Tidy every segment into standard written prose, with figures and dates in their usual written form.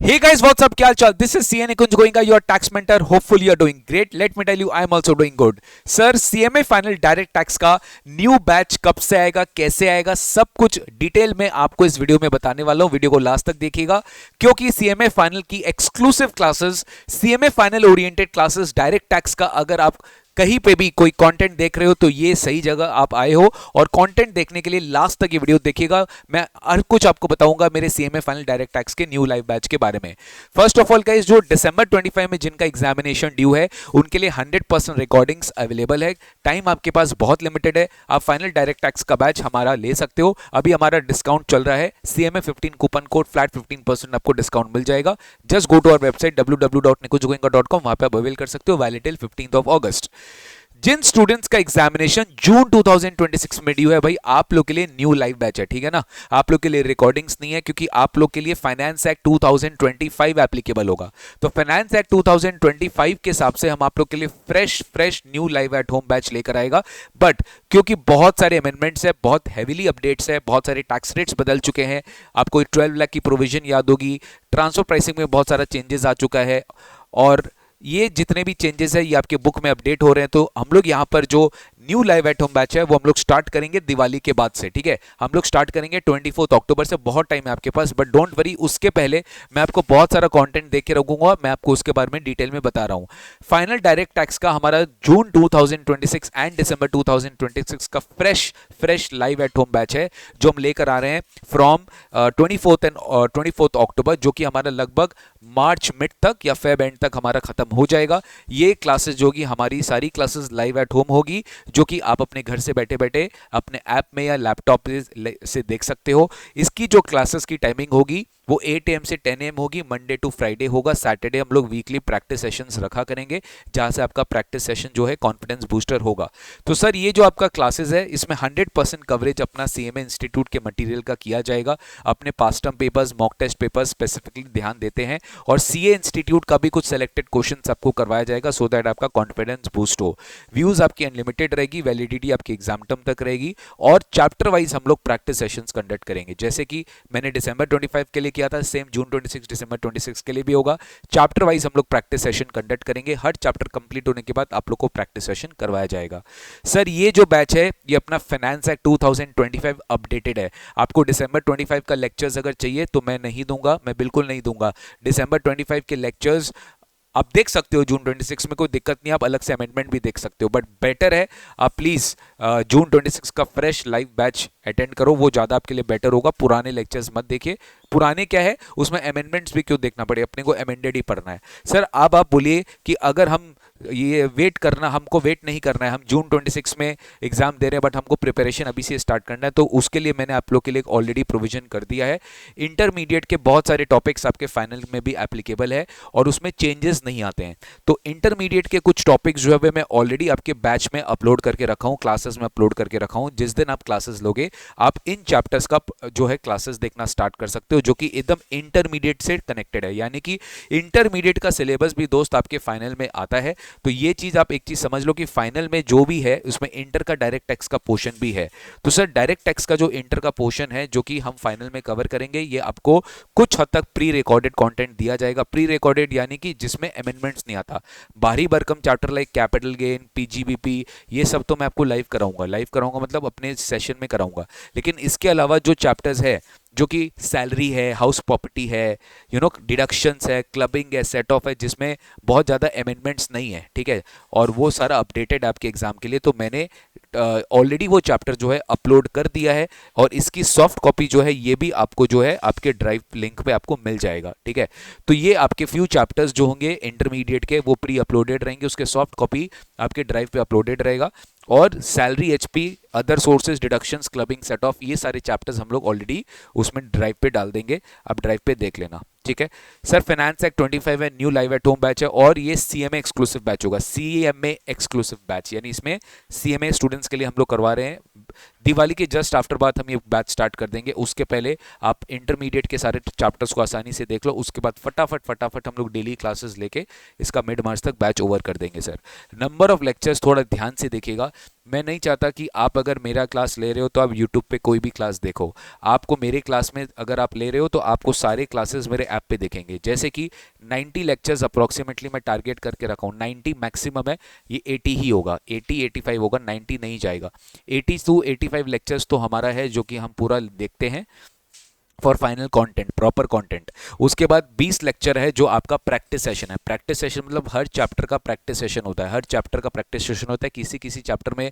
Hey guys, what's up? क्या हाल चाल? This is CNA Kunj Goenka, your tax mentor. Hopefully you're doing great. Let me tell you, I'm also doing good. Sir CMA final direct tax का new batch कब से आएगा, कैसे आएगा, सब कुछ डिटेल में आपको इस वीडियो में बताने वाला हूँ. वीडियो को लास्ट तक देखिएगा क्योंकि CMA फाइनल की exclusive classes, CMA final oriented classes direct tax का अगर आप कहीं पे भी कोई कंटेंट देख रहे हो तो ये सही जगह आप आए हो. और कंटेंट देखने के लिए लास्ट तक ये वीडियो देखिएगा. मैं हर कुछ आपको बताऊंगा मेरे सीएमए फाइनल डायरेक्ट टैक्स के न्यू लाइव बैच के बारे में. फर्स्ट ऑफ ऑल गाइस, जो दिसंबर 25 में जिनका एग्जामिनेशन ड्यू है उनके लिए 100% रिकॉर्डिंग्स अवेलेबल है. टाइम आपके पास बहुत लिमिटेड है. आप फाइनल डायरेक्ट टैक्स का बैच हमारा ले सकते हो. अभी हमारा डिस्काउंट चल रहा है. CMA 15 कूपन कोड फ्लैट 15% आपको डिस्काउंट मिल जाएगा. Just go to our website www.nikunjgoenka.com. वहां पे आप अवेल कर सकते हो वैलिड टिल 15 अगस्त. जिन स्टूडेंट्स का एग्जामिनेशन जून 2026 में ड्यू है भाई, आप लोग के लिए न्यू लाइव बैच है. ठीक है ना, आप लोग के लिए रिकॉर्डिंग्स नहीं है क्योंकि आप लोग के लिए फाइनेंस एक्ट 2025 एप्लीकेबल होगा. तो फाइनेंस एक्ट 2025 के हिसाब से हम आप लोग के लिए fresh new live at home batch लेकर आएगा. बट क्योंकि बहुत सारे अमेंडमेंट्स है, बहुत हैवीली अपडेट्स है, बहुत सारे टैक्स रेट्स बदल चुके हैं. आपको 12 लाख की प्रोविजन याद होगी. ट्रांसफर प्राइसिंग में बहुत सारा चेंजेस आ चुका है और ये जितने भी चेंजेस है ये आपके बुक में अपडेट हो रहे हैं. तो हम लोग यहाँ पर जो new live at home batch है वो हम लोग स्टार्ट करेंगे दिवाली के बाद से. ठीक है, हम लोग स्टार्ट करेंगे 24 अक्टूबर से. बहुत टाइम है आपके पास, बट डोंट वरी, उसके पहले मैं आपको बहुत सारा कंटेंट देके रखूंगा. मैं आपको उसके बारे में डिटेल में बता रहा हूँ. फाइनल डायरेक्ट टैक्स का हमारा जून 2026 एंड दिसंबर 2026 का fresh live at home batch है जो हम लेकर आ रहे हैं फ्रॉम 24 अक्टूबर, जो कि हमारा लगभग मार्च मिड तक या फेब एंड तक हमारा खत्म हो जाएगा. ये क्लासेस जो होगी, हमारी सारी क्लासेस लाइव एट होम होगी, जो कि आप अपने घर से बैठे बैठे अपने ऐप में या लैपटॉप से देख सकते हो. इसकी जो क्लासेस की टाइमिंग होगी वो 8 AM से 10 AM होगी. मंडे टू फ्राइडे होगा. सैटरडे हम लोग वीकली प्रैक्टिस सेशंस रखा करेंगे जहां से आपका प्रैक्टिस सेशन जो है कॉन्फिडेंस बूस्टर होगा. तो सर ये जो आपका क्लासेस है इसमें 100% कवरेज अपना CMA इंस्टीट्यूट के मटेरियल का किया जाएगा. अपने पास term papers, mock test papers specifically ध्यान देते हैं और CA इंस्टीट्यूट का भी कुछ सेलेक्टेड क्वेश्चंस आपको करवाया जाएगा सो दैट आपका कॉन्फिडेंस बूस्ट हो. व्यूज आपकी अनलिमिटेड रहेगी, वैलिडिटी आपकी एग्जाम टर्म तक रहेगी और चैप्टर वाइज हम लोग प्रैक्टिस सेशंस कंडक्ट करेंगे. जैसे कि मैंने दिसंबर 25 के लिए किया था, सेम जून 26 दिसंबर 26 के लिए भी होगा. चैप्टर वाइज हम लोग प्रैक्टिस सेशन कंडक्ट करेंगे. हर चैप्टर कंप्लीट होने के बाद आप लोग को प्रैक्टिस सेशन करवाया जाएगा. सर ये जो बैच है ये अपना फाइनेंस एक्ट 2025 अपडेटेड है. आपको दिसंबर 25 का लेक्चर्स अगर चाहिए तो मैं नहीं दूंगा, मैं बिल्कुल नहीं दूंगा. दिसंबर 25 के लेक्चर्स आप देख सकते हो जून 26 में, कोई दिक्कत नहीं. आप अलग से अमेंडमेंट भी देख सकते हो, बट बेटर है आप प्लीज जून 26 का फ्रेश लाइव बैच अटेंड करो. वो ज़्यादा आपके लिए बेटर होगा. पुराने लेक्चर्स मत देखिए. पुराने क्या है, उसमें अमेंडमेंट्स भी क्यों देखना पड़े, अपने को अमेंडेड ही पढ़ना है. सर अब आप बोलिए कि अगर हम ये हमको वेट नहीं करना है, हम जून 26 में एग्जाम दे रहे हैं बट हमको प्रिपरेशन अभी से स्टार्ट करना है, तो उसके लिए मैंने आप लोग के लिए ऑलरेडी प्रोविजन कर दिया है. इंटरमीडिएट के बहुत सारे टॉपिक्स आपके फाइनल में भी एप्लीकेबल है और उसमें चेंजेस नहीं आते हैं. तो इंटरमीडिएट के कुछ टॉपिक्स जो है मैं ऑलरेडी आपके बैच में अपलोड करके रखा हूँ, क्लासेस में अपलोड करके रखा हूँ. जिस दिन आप क्लासेस लोगे आप इन चैप्टर्स का जो है क्लासेस देखना स्टार्ट कर सकते हो, जो कि एकदम इंटरमीडिएट से कनेक्टेड है. यानी कि इंटरमीडिएट का सिलेबस भी दोस्त आपके फाइनल में आता है. तो ये चीज आप एक चीज समझ लो कि फाइनल में जो भी है उसमें इंटर का डायरेक्ट टैक्स का पोर्शन भी है. तो सर डायरेक्ट टैक्स का जो इंटर का पोर्शन है जो कि हम फाइनल में कवर करेंगे, ये आपको कुछ हद तक प्री रिकॉर्डेड कंटेंट दिया जाएगा. प्री रिकॉर्डेड यानी कि जिसमें अमेंडमेंट्स नहीं आता. बाहरी भरकम chapter like capital gain, PGBP, ये सब तो मैं आपको लाइव कराऊंगा मतलब अपने सेशन में कराऊंगा. लेकिन इसके अलावा जो चैप्टर्स है जो कि सैलरी है, हाउस प्रॉपर्टी है, डिडक्शंस है, क्लबिंग है, सेट ऑफ है, जिसमें बहुत ज़्यादा अमेंडमेंट्स नहीं है. ठीक है, और वो सारा अपडेटेड आपके एग्जाम के लिए. तो मैंने ऑलरेडी वो चैप्टर जो है अपलोड कर दिया है और इसकी सॉफ्ट कॉपी जो है ये भी आपको जो है आपके ड्राइव लिंक पे आपको मिल जाएगा. ठीक है, तो ये आपके फ्यू चैप्टर्स जो होंगे इंटरमीडिएट के वो प्री अपलोडेड रहेंगे, उसके सॉफ्ट कॉपी आपके ड्राइव पे अपलोडेड रहेगा. और salary, HP, other sources, deductions, clubbing, set of, ये सारे चैप्टर्स हम लोग ऑलरेडी उसमें ड्राइव पे डाल देंगे. आप ड्राइव पे देख लेना. ठीक है सर, फाइनेंस एक्ट 25 है, new live at home batch है और ये CMA एक्सक्लूसिव बैच होगा. CMA एक्सक्लूसिव बैच यानी इसमें CMA स्टूडेंट्स के लिए हम लोग करवा रहे हैं. दिवाली के जस्ट आफ्टर बाद हम ये बैच स्टार्ट कर देंगे। उसके पहले आप इंटरमीडिएट के सारे चैप्टर्स को आसानी से देख लो, उसके बाद फटाफट फटाफट हम लोग डेली क्लासेस लेके इसका मिड मार्च तक बैच ओवर कर देंगे सर। नंबर ऑफ लेक्चर्स थोड़ा ध्यान से देखिएगा। मैं नहीं चाहता कि आप अगर मेरा क्लास ले रहे हो तो आप यूट्यूब पे कोई भी क्लास देखो। आपको मेरे क्लास में अगर आप ले रहे हो तो आपको सारे क्लासेस मेरे ऐप पे देखेंगे। जैसे कि 90 लेक्चर्स अप्रोक्सीमेटली मैं टारगेट करके रखा हूँ, 90 मैक्सिमम है, ये 80 ही होगा, 80-85 होगा, 90 नहीं जाएगा। 80 to 85 लेक्चर्स तो हमारा है जो कि हम पूरा देखते हैं for final content, proper content. उसके बाद 20 लेक्चर है जो आपका प्रैक्टिस सेशन है। प्रैक्टिस सेशन मतलब हर चैप्टर का प्रैक्टिस सेशन होता है, हर चैप्टर का प्रैक्टिस सेशन होता है। किसी किसी चैप्टर में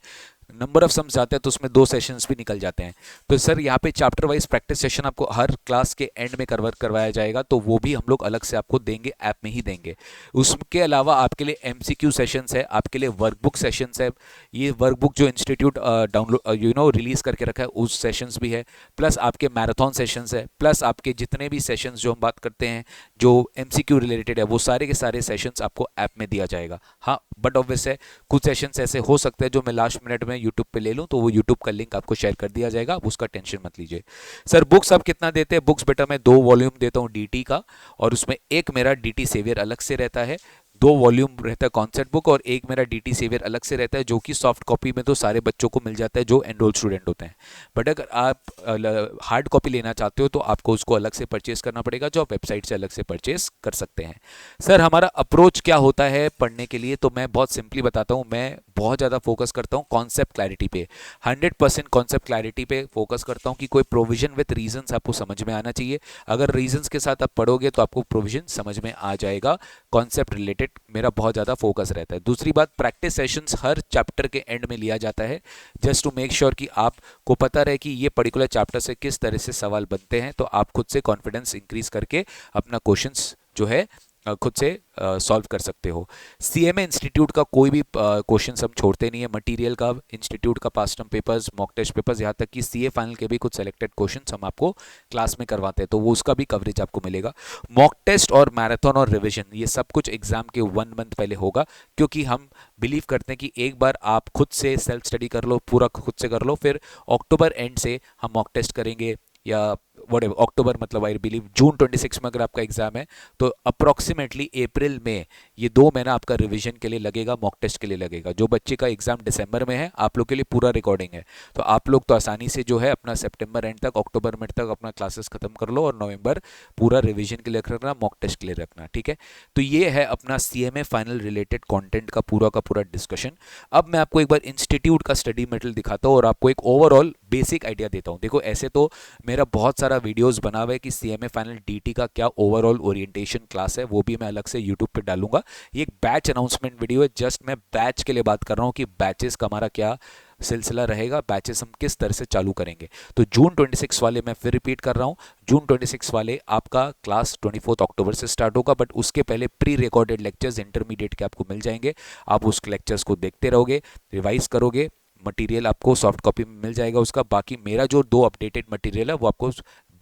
नंबर ऑफ सम्स आते हैं तो उसमें 2 सेशंस भी निकल जाते हैं। तो सर यहाँ पे चैप्टर वाइज प्रैक्टिस सेशन आपको हर क्लास के एंड में कवर करवाया जाएगा, तो वो भी हम लोग अलग से आपको देंगे, ऐप में ही देंगे। उसके अलावा आपके लिए एमसीक्यू सेशंस है, आपके लिए वर्कबुक सेशंस है। ये वर्कबुक जो इंस्टीट्यूट डाउनलोड रिलीज करके रखा है उस सेशंस भी है, प्लस आपके मैराथन सेशंस है, प्लस आपके जितने भी सेशंस जो हम बात करते हैं जो एमसीक्यू रिलेटेड है वो सारे के सारे सेशंस आपको ऐप में दिया जाएगा। हाँ, बट ऑब्वियस है कुछ सेशंस ऐसे हो सकते हैं जो मैं लास्ट मिनट में यूट्यूब पे ले लूँ, तो वो यूट्यूब का लिंक आपको शेयर कर दिया जाएगा, आप उसका टेंशन मत लीजिए। सर बुक्स आप कितना देते हैं? बुक्स बेटा मैं 2 वॉल्यूम देता हूँ डीटी का, और उसमें एक मेरा डीटी सेवियर अलग से रहता है। 2 वॉल्यूम रहता है कॉन्सेप्ट बुक, और एक मेरा डीटी सेवियर अलग से रहता है, जो कि सॉफ्ट कॉपी में तो सारे बच्चों को मिल जाता है जो एनरोल स्टूडेंट होते हैं। बट अगर आप हार्ड कॉपी लेना चाहते हो तो आपको उसको अलग से परचेज करना पड़ेगा, जो आप वेबसाइट से अलग से परचेज कर सकते हैं। सर हमारा अप्रोच क्या होता है पढ़ने के लिए? तो मैं बहुत सिंपली बताता हूँ, मैं बहुत ज़्यादा फोकस करता हूँ कॉन्सेप्ट क्लैरिटी पे, 100% कॉन्सेप्ट क्लैरिटी पे फोकस करता हूँ कि कोई प्रोविजन विद रीजंस आपको समझ में आना चाहिए। अगर रीजंस के साथ आप पढ़ोगे तो आपको प्रोविजन समझ में आ जाएगा। कॉन्सेप्ट रिलेटेड मेरा बहुत ज़्यादा फोकस रहता है। दूसरी बात, प्रैक्टिस सेशंस हर चैप्टर के एंड में लिया जाता है, जस्ट टू मेक श्योर कि आपको पता रहे कि ये पर्टिकुलर चैप्टर से किस तरह से सवाल बनते हैं, तो आप खुद से कॉन्फिडेंस इंक्रीज करके अपना क्वेश्चंस जो है खुद से सॉल्व कर सकते हो। सीएमए इंस्टीट्यूट का कोई भी क्वेश्चन हम छोड़ते नहीं है, मटेरियल का, इंस्टीट्यूट का past term papers, mock test papers, यहाँ तक कि सीए फाइनल के भी कुछ सेलेक्टेड क्वेश्चंस हम आपको क्लास में करवाते हैं, तो वो उसका भी कवरेज आपको मिलेगा। मॉक टेस्ट और मैराथन और रिविजन ये सब कुछ एग्जाम के 1 मंथ पहले होगा, क्योंकि हम बिलीव करते हैं कि एक बार आप खुद से सेल्फ स्टडी कर लो, पूरा खुद से कर लो, फिर अक्टूबर एंड से हम मॉक टेस्ट करेंगे, या व्हाटएवर, अक्टूबर मतलब आई बिलीव जून 26 में अगर आपका एग्जाम है तो अप्रोक्सीमेटली अप्रैल में ये 2 महीना आपका रिवीजन के लिए लगेगा, मॉक टेस्ट के लिए लगेगा। जो बच्चे का एग्जाम दिसंबर में है, आप लोग के लिए पूरा रिकॉर्डिंग है, तो आप लोग तो आसानी से जो है अपना सितंबर एंड तक, अक्टूबर मिड तक अपना क्लासेस खत्म कर लो, और नवंबर पूरा रिवीजन के लिए रखना, मॉक टेस्ट के लिए रखना, ठीक है। तो ये है अपना सीएमए फाइनल रिलेटेड कंटेंट का पूरा डिस्कशन। अब मैं आपको एक बार इंस्टीट्यूट का स्टडी मटेरियल दिखाता हूँ और आपको एक ओवरऑल बेसिक आइडिया देता हूँ। देखो ऐसे तो मेरा बहुत सारा वीडियोस बना हुआ है कि सीएमए फाइनल डीटी का क्या ओवरऑल ओरिएंटेशन क्लास है, वो भी मैं अलग से यूट्यूब पे डालूंगा। ये एक बैच अनाउंसमेंट वीडियो है, जस्ट मैं बैच के लिए बात कर रहा हूँ कि बैचेस का हमारा क्या सिलसिला रहेगा, बैचेस हम किस तरह से चालू करेंगे। तो जून 26 वाले मैं फिर रिपीट कर रहा हूँ, जून 26 वाले आपका क्लास 24 अक्टूबर से स्टार्ट होगा, बट उसके पहले प्री रिकॉर्डेड लेक्चर्स इंटरमीडिएट के आपको मिल जाएंगे। आप उस लेक्चर्स को देखते रहोगे, रिवाइज करोगे, मटेरियल आपको सॉफ्ट कॉपी में मिल जाएगा उसका। बाकी मेरा जो 2 अपडेटेड मटेरियल है वो आपको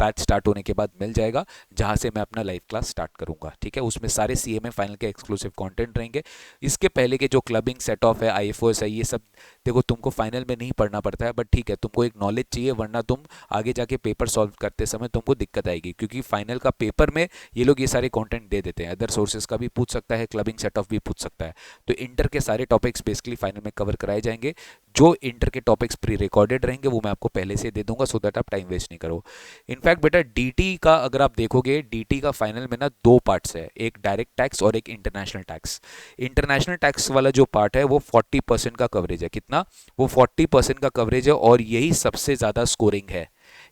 बैच स्टार्ट होने के बाद मिल जाएगा, जहां से मैं अपना लाइव क्लास स्टार्ट करूंगा, ठीक है। उसमें सारे सीएमए फाइनल के एक्सक्लूसिव कंटेंट रहेंगे। इसके पहले के जो क्लबिंग सेट ऑफ है, आईएफओएस है, ये सब देखो तुमको फाइनल में नहीं पढ़ना पड़ता है, बट ठीक है तुमको एक नॉलेज चाहिए, वरना तुम आगे जाके पेपर सॉल्व करते समय तुमको दिक्कत आएगी, क्योंकि फाइनल का पेपर में ये लोग ये सारे कंटेंट दे देते हैं। अदर सोर्सेज का भी पूछ सकता है, क्लबिंग सेट ऑफ भी पूछ सकता है। तो इंटर के सारे टॉपिक्स बेसिकली फाइनल में कवर कराए जाएंगे। जो इंटर के टॉपिक्स प्री रिकॉर्डेड रहेंगे वो मैं आपको पहले से दे दूंगा, सो दैट आप टाइम वेस्ट नहीं करो। इनफैक्ट बेटा डीटी का अगर आप देखोगे, डीटी का फाइनल में ना 2 पार्ट्स है, एक डायरेक्ट टैक्स और एक इंटरनेशनल टैक्स। इंटरनेशनल टैक्स वाला जो पार्ट है वो 40% का कवरेज है। कितना? वो 40% का कवरेज है, और यही सबसे ज़्यादा स्कोरिंग है,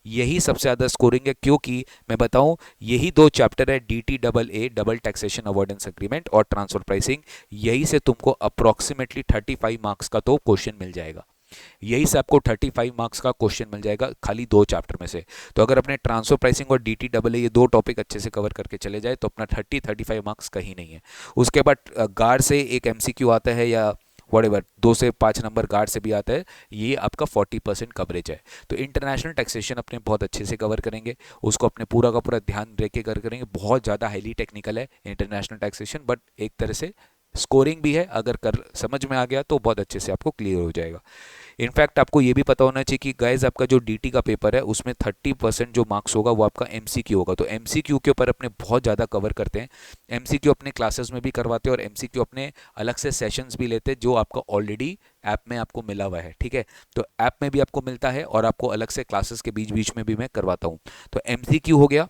यही सबसे ज़्यादा स्कोरिंग है। क्योंकि मैं बताऊं, यही 2 चैप्टर है, DT double A, double taxation avoidance agreement, और ट्रांसफर प्राइसिंग। यही से तुमको अप्रोक्सीमेटली 35 मार्क्स का तो क्वेश्चन मिल जाएगा, यही से आपको 35 मार्क्स का क्वेश्चन मिल जाएगा खाली 2 चैप्टर में से। तो अगर अपने ट्रांसफर प्राइसिंग और डीटी डबल ए ये 2 टॉपिक अच्छे से कवर करके चले जाए तो अपना 35 मार्क्स कहीं नहीं है। उसके बाद गार्ड से एक एमसीक्यू आता है, या व्हाटएवर 2 से 5 नंबर गार्ड से भी आता है, ये आपका 40% कवरेज है। तो इंटरनेशनल टैक्सेशन अपने बहुत अच्छे से कवर करेंगे, उसको अपने पूरा का पूरा ध्यान रख के करेंगे। बहुत ज़्यादा हाईली टेक्निकल है इंटरनेशनल टैक्सेशन, बट एक तरह से स्कोरिंग भी है, अगर कर समझ में आ गया तो बहुत अच्छे से आपको क्लियर हो जाएगा। इनफैक्ट आपको ये भी पता होना चाहिए कि गाइज आपका जो डीटी का पेपर है उसमें 30% जो मार्क्स होगा वो आपका एमसीक्यू होगा। तो एमसीक्यू के ऊपर अपने बहुत ज़्यादा कवर करते हैं, एमसीक्यू अपने क्लासेस में भी करवाते हैं और एमसीक्यू अपने अलग से सेशंस भी लेते हैं जो आपका ऑलरेडी ऐप में आपको मिला हुआ है, ठीक है। तो ऐप में भी आपको मिलता है और आपको अलग से क्लासेस के बीच बीच में भी मैं करवाता हूँ। तो एमसीक्यू हो गया,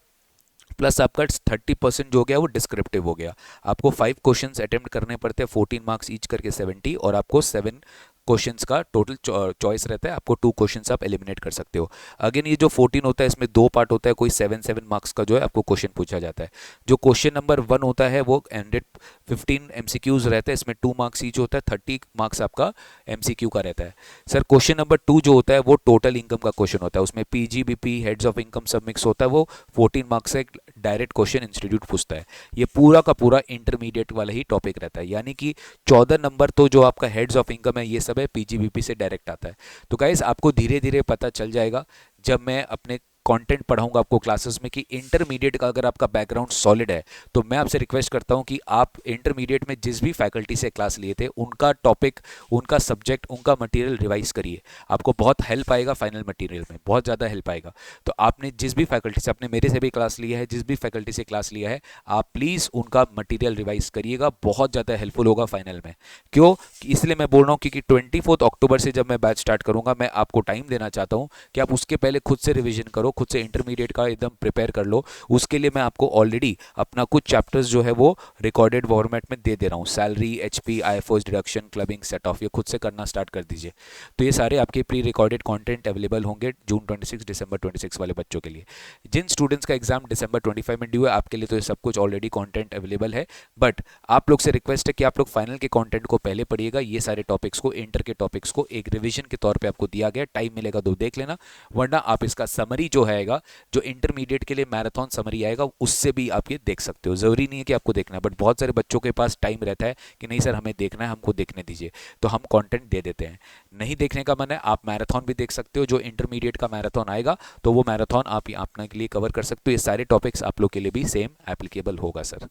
प्लस आपका 30% जो हो गया वो डिस्क्रिप्टिव हो गया। आपको 5 क्वेश्चंस अटेम्प्ट करने पड़ते हैं, 14 मार्क्स ईच करके 70, और आपको 7 क्वेश्चंस का टोटल चॉइस रहता है। आपको 2 क्वेश्चंस आप एलिमिनेट कर सकते हो। अगेन ये जो 14 होता है इसमें 2 पार्ट होता है, कोई 7 मार्क्स का जो है आपको क्वेश्चन पूछा जाता है। जो क्वेश्चन नंबर 1 होता है वो 115 एमसीक्यूज रहता है, इसमें 2 मार्क्स ईच होता है, 30 मार्क्स आपका एमसीक्यू का रहता है। सर क्वेश्चन नंबर 2 जो होता है वो टोटल इनकम का क्वेश्चन होता है, उसमें पीजीबीपी हेड्स ऑफ इनकम सब मिक्स होता है, वो 14 मार्क्स से डायरेक्ट क्वेश्चन इंस्टीट्यूट पूछता है। ये पूरा का पूरा इंटरमीडिएट वाला ही टॉपिक रहता है, यानी कि 14 नंबर तो जो आपका हेड्स ऑफ इनकम है ये सब है पीजीबीपी से डायरेक्ट आता है। तो गाइस आपको धीरे धीरे पता चल जाएगा जब मैं अपने कंटेंट पढ़ाऊंगा आपको क्लासेस में कि इंटरमीडिएट का अगर आपका बैकग्राउंड सॉलिड है तो मैं आपसे रिक्वेस्ट करता हूं कि आप इंटरमीडिएट में जिस भी फैकल्टी से क्लास लिए थे उनका टॉपिक, उनका सब्जेक्ट, उनका मटेरियल रिवाइज करिए। आपको बहुत हेल्प आएगा फाइनल मटेरियल में, बहुत ज़्यादा हेल्प आएगा। तो आपने जिस भी फैकल्टी से, आपने मेरे से भी क्लास लिया है, जिस भी फैकल्टी से क्लास लिया है, आप प्लीज़ उनका मटीरियल रिवाइज करिएगा, बहुत ज़्यादा हेल्पफुल होगा फाइनल में। क्यों? इसलिए मैं बोल रहा हूँ क्योंकि 24 अक्टूबर से जब मैं बैच स्टार्ट करूँगा मैं आपको टाइम देना चाहता हूँ कि आप उसके पहले खुद से रिविजन करो, खुद से इंटरमीडिएट का एकदम प्रिपेयर कर लो। उसके लिए मैं आपको ऑलरेडी अपना कुछ चैप्टर्स जो है वो रिकॉर्डेड फॉर्मेट में दे दे रहा हूँ। Salary, HP, IFOS deduction, clubbing, set of, ये खुद से करना स्टार्ट कर दीजिए। तो ये सारे आपके प्री रिकॉर्डेड कंटेंट अवेलेबल होंगे जून 26 दिसंबर 26 वाले बच्चों के लिए। जिन स्टूडेंट्स का एग्जाम दिसंबर 25 में ड्यू है आपके लिए तो ये सब कुछ ऑलरेडी कंटेंट अवेलेबल है। बट आप लोग से रिक्वेस्ट है कि आप लोग फाइनल के कंटेंट को पहले पढ़िएगा। ये सारे टॉपिक्स को, इंटर के टॉपिक्स को एक रिवीजन के तौर पे आपको दिया गया, टाइम मिलेगा तो देख लेना, वरना आप इसका समरी जो है जो इंटरमीडिएट के लिए मैराथन समरी आएगा उससे भी आप ये देख सकते हो। जरूरी नहीं है कि आपको देखना है, बट बहुत सारे बच्चों के पास टाइम रहता है कि नहीं सर हमें देखना है, हमको देखने दीजिए, तो हम कंटेंट दे देते हैं। नहीं देखने का मन है, आप मैराथन भी देख सकते हो। जो इंटरमीडिएट का मैराथन आएगा तो वो मैराथन आप अपने के लिए कवर कर सकते हो। ये सारे टॉपिक्स आप लोग के लिए भी सेम एप्लीकेबल होगा सर,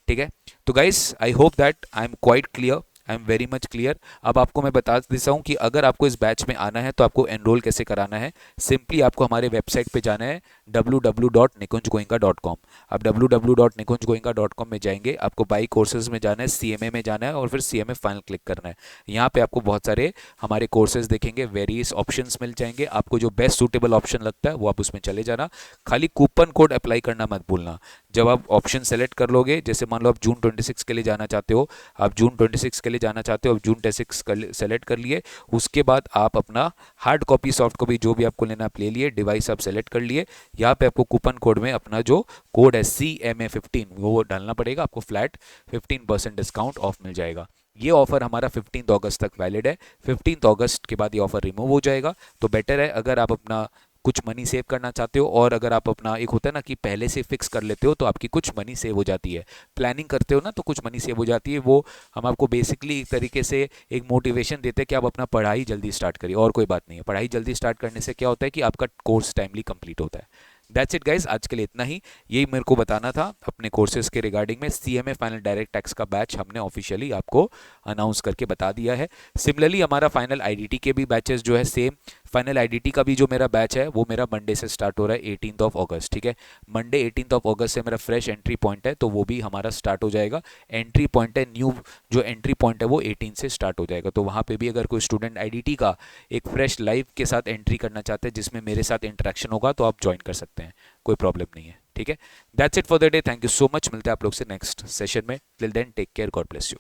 ठीक है। तो guys I hope that I am quite clear, I am very much clear. अब आपको मैं बता देता हूँ कि अगर आपको इस बैच में आना है तो आपको एनरोल कैसे कराना है। सिंपली आपको हमारे वेबसाइट पे जाना है www.nikunjgoenka.com। आप www.nikunjgoenka.com में जाएंगे, आपको बाई कोर्सेज में जाना है, सीएमए में जाना है और फिर सीएमए फाइनल क्लिक करना है। यहाँ पे आपको बहुत सारे हमारे कोर्सेज देखेंगे, वेरियस ऑप्शंस मिल जाएंगे। आपको जो बेस्ट सूटेबल ऑप्शन लगता है वो आप उसमें चले जाना। खाली कूपन कोड अप्लाई करना मत भूलना। जब आप ऑप्शन सेलेक्ट कर लोगे, जैसे मान लो आप जून 26 के लिए जाना चाहते हो, आप जून 26 के लिए जाना चाहते हो, आप जून 26 सेलेक्ट कर लिए, उसके बाद आप अपना हार्ड कॉपी, सॉफ्ट कॉपी जो भी आपको लेना आप ले लिए, डिवाइस आप सेलेक्ट कर लिए। यहाँ पे आपको कूपन कोड में अपना जो कोड है CMA15 वो डालना पड़ेगा, आपको फ्लैट 15% डिस्काउंट ऑफ मिल जाएगा। ये ऑफर हमारा 15 अगस्त तक वैलिड है। 15 अगस्त के बाद ये ऑफर रिमूव हो जाएगा। तो बेटर है अगर आप अपना कुछ मनी सेव करना चाहते हो, और अगर आप अपना एक होता है ना कि पहले से फिक्स कर लेते हो तो आपकी कुछ मनी सेव हो जाती है। प्लानिंग करते हो ना तो कुछ मनी सेव हो जाती है। वो हम आपको बेसिकली एक तरीके से एक मोटिवेशन देते हैं कि आप अपना पढ़ाई जल्दी स्टार्ट करिए, और कोई बात नहीं है। पढ़ाई जल्दी स्टार्ट करने से क्या होता है कि आपका कोर्स टाइमली कंप्लीट होता है। दैट्स इट गाइज, आज के लिए इतना ही। यही मेरे को बताना था अपने कोर्सेज के रिगार्डिंग में। सीएमए फाइनल डायरेक्ट टैक्स का बैच हमने ऑफिशियली आपको अनाउंस करके बता दिया है। सिमिलरली हमारा फाइनल आईडीटी के भी बैचेस जो है सेम, फाइनल आईडीटी का भी जो मेरा बैच है वो मेरा मंडे से स्टार्ट हो रहा है 18 अगस्त, ठीक है। मंडे 18 अगस्त से मेरा फ्रेश एंट्री पॉइंट है, तो वो भी हमारा स्टार्ट हो जाएगा। एंट्री पॉइंट है, न्यू जो एंट्री पॉइंट है वो 18 से स्टार्ट हो जाएगा। तो वहाँ पे भी अगर कोई स्टूडेंट आईडीटी का एक फ्रेश लाइव के साथ एंट्री करना चाहते हैं जिसमें मेरे साथ इंटरेक्शन होगा तो आप ज्वाइन कर सकते हैं, कोई प्रॉब्लम नहीं है, ठीक है। That's it for the day. Thank you so much. मिलते हैं आप लोग से नेक्स्ट सेशन में। Till then take care, God bless you.